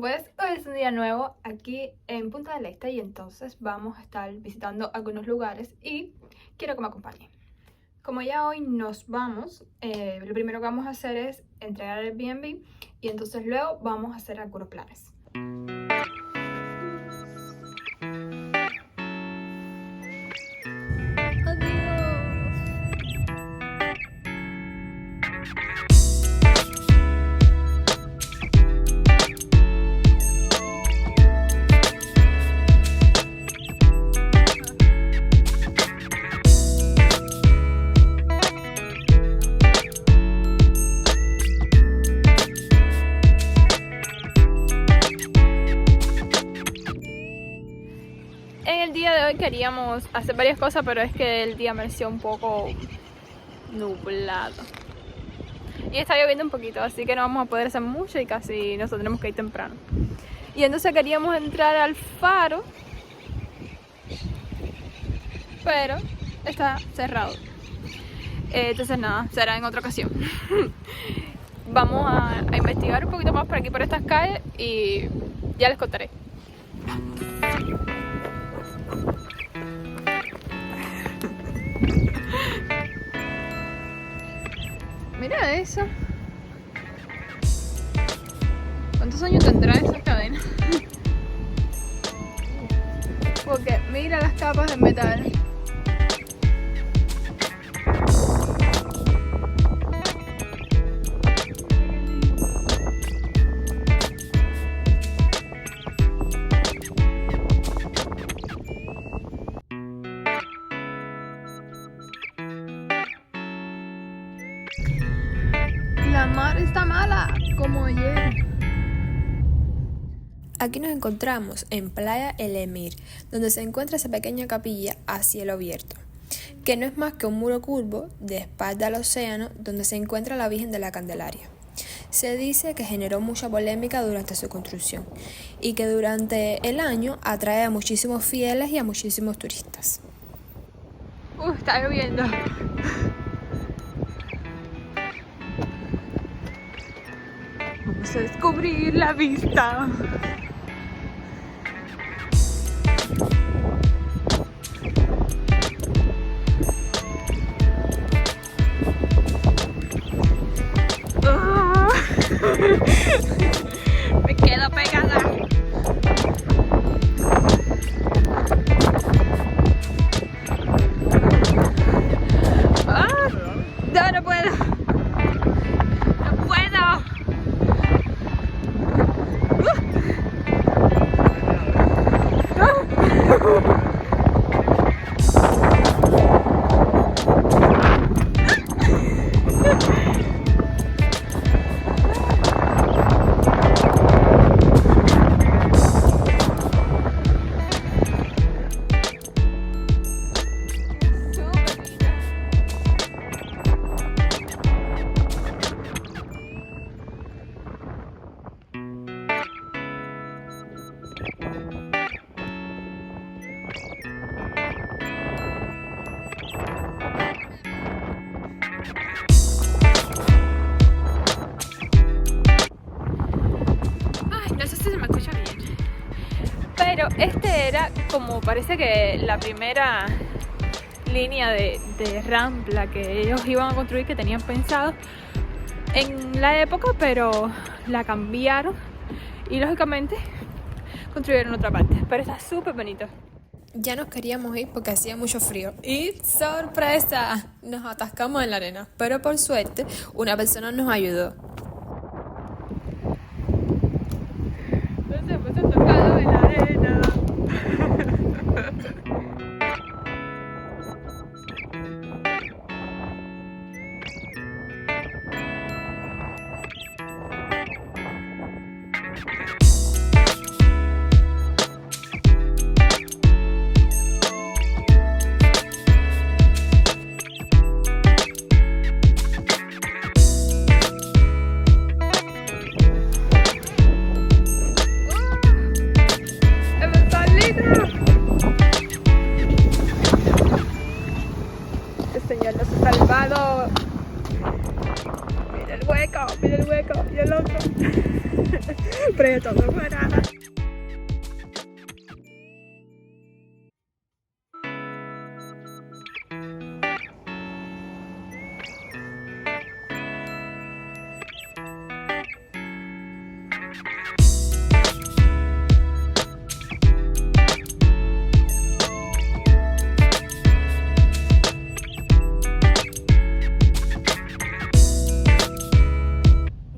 pues hoy es un día nuevo aquí en Punta del Este y entonces vamos a estar visitando algunos lugares y quiero que me acompañen. Como ya hoy nos vamos, lo primero que vamos a hacer es entregar el Airbnb y entonces luego vamos a hacer algunos planes. En el día de hoy queríamos hacer varias cosas, pero es que el día amaneció un poco nublado. Y está lloviendo un poquito, así que no vamos a poder hacer mucho y casi nos tendremos que ir temprano. Y entonces queríamos entrar al faro, pero está cerrado. Entonces nada, será en otra ocasión. Vamos a investigar un poquito más por aquí, por estas calles, y ya les contaré. Mira eso. ¿Cuántos años tendrá esa cadena? Porque mira las capas de metal. La mar está mala, como ayer. Aquí nos encontramos en Playa El Emir, donde se encuentra esa pequeña capilla a cielo abierto, que no es más que un muro curvo de espalda al océano donde se encuentra la Virgen de la Candelaria. Se dice que generó mucha polémica durante su construcción y que durante el año atrae a muchísimos fieles y a muchísimos turistas. Está lloviendo. Vamos a descubrir la vista. Me quedo pegada. No puedo. No puedo. Pero este era como parece que la primera línea de rampla que ellos iban a construir, que tenían pensado en la época, pero la cambiaron y lógicamente construyeron otra parte. Pero está súper bonito. Ya nos queríamos ir porque hacía mucho frío y ¡sorpresa! Nos atascamos en la arena, pero por suerte una persona nos ayudó. Nos hemos atascado en la arena. fuera.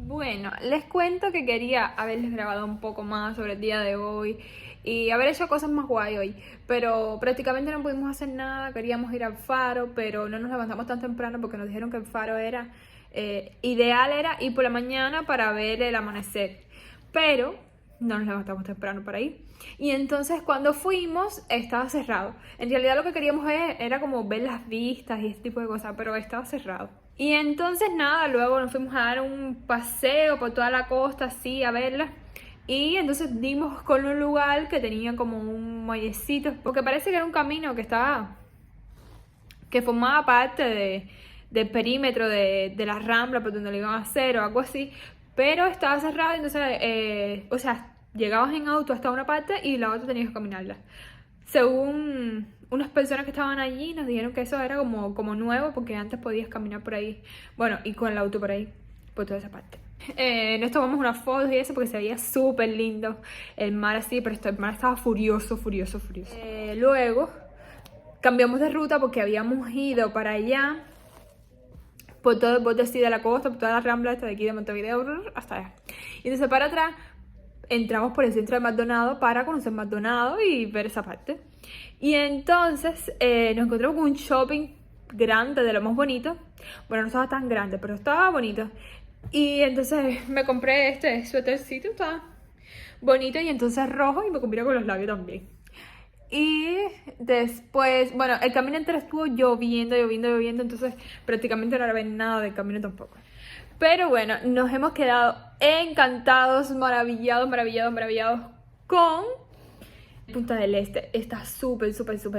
Bueno, les cuento que quería haberles grabado un poco más sobre el día de hoy y haber hecho cosas más guay hoy, pero prácticamente no pudimos hacer nada. Queríamos ir al faro, pero no nos levantamos tan temprano porque nos dijeron que el faro era ideal era ir por la mañana para ver el amanecer, pero no nos levantamos temprano para ir. Y entonces cuando fuimos estaba cerrado. En realidad lo que queríamos era como ver las vistas y ese tipo de cosas, pero estaba cerrado. Y entonces nada, luego nos fuimos a dar un paseo por toda la costa así a verla. Y entonces dimos con un lugar que tenía como un muellecito, porque parece que era un camino que formaba parte del perímetro de la Rambla por donde lo iban a hacer o algo así, pero estaba cerrado. Entonces, o sea, llegabas en auto hasta una parte y la otra tenías que caminarla. Según unas personas que estaban allí, nos dijeron que eso era como nuevo, porque antes podías caminar por ahí, bueno, y con el auto por ahí, por toda esa parte. Nos tomamos unas fotos y eso porque se veía súper lindo el mar así, pero el mar estaba furioso. Luego cambiamos de ruta porque habíamos ido para allá, por todo el borde así de la costa, por toda la Rambla esta de aquí de Montevideo, hasta allá. Y entonces para atrás entramos por el centro de Maldonado para conocer Maldonado y ver esa parte. Y entonces nos encontramos con un shopping grande, de lo más bonito. Bueno, no estaba tan grande, pero estaba bonito. Y entonces me compré este suétercito, estaba bonito, y entonces rojo, y me combina con los labios también. Y después, bueno, el camino entero estuvo lloviendo, entonces prácticamente no era ver nada del camino tampoco. Pero bueno, nos hemos quedado encantados, maravillados con Punta del Este. Está súper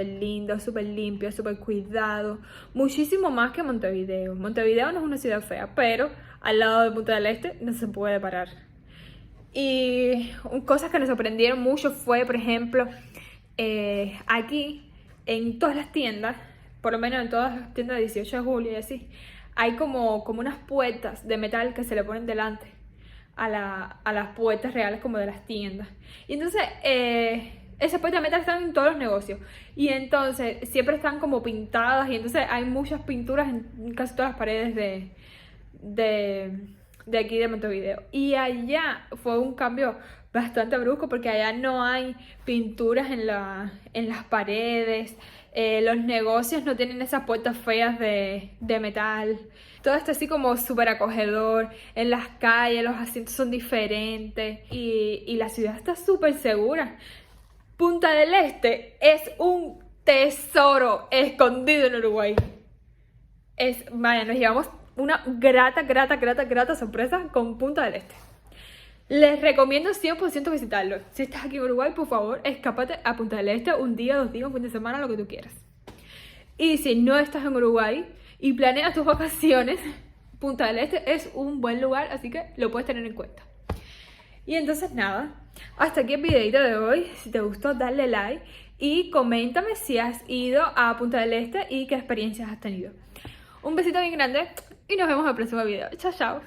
lindo, súper limpio, súper cuidado. Muchísimo más que Montevideo. Montevideo no es una ciudad fea, pero al lado de Punta del Este no se puede parar. Y cosas que nos sorprendieron mucho fue, por ejemplo, aquí en todas las tiendas, por lo menos en todas las tiendas de 18 de julio y así, hay como unas puertas de metal que se le ponen delante a las puertas reales como de las tiendas. Y entonces esas puertas de metal están en todos los negocios. Y entonces siempre están como pintadas. Y entonces hay muchas pinturas en casi todas las paredes de aquí de Montevideo. Y allá fue un cambio bastante brusco porque allá no hay pinturas en las paredes. Los negocios no tienen esas puertas feas de metal. Todo está así como súper acogedor. En las calles los asientos son diferentes. Y la ciudad está súper segura. Punta del Este es un tesoro escondido en Uruguay. Vaya, nos llevamos una grata sorpresa con Punta del Este. Les recomiendo 100% visitarlo. Si estás aquí en Uruguay, por favor, escápate a Punta del Este un día, 2 días, un fin de semana, lo que tú quieras. Y si no estás en Uruguay y planeas tus vacaciones, Punta del Este es un buen lugar, así que lo puedes tener en cuenta. Y entonces nada, hasta aquí el videito de hoy. Si te gustó, dale like y coméntame si has ido a Punta del Este y qué experiencias has tenido. Un besito bien grande y nos vemos en el próximo video. Chao, chao.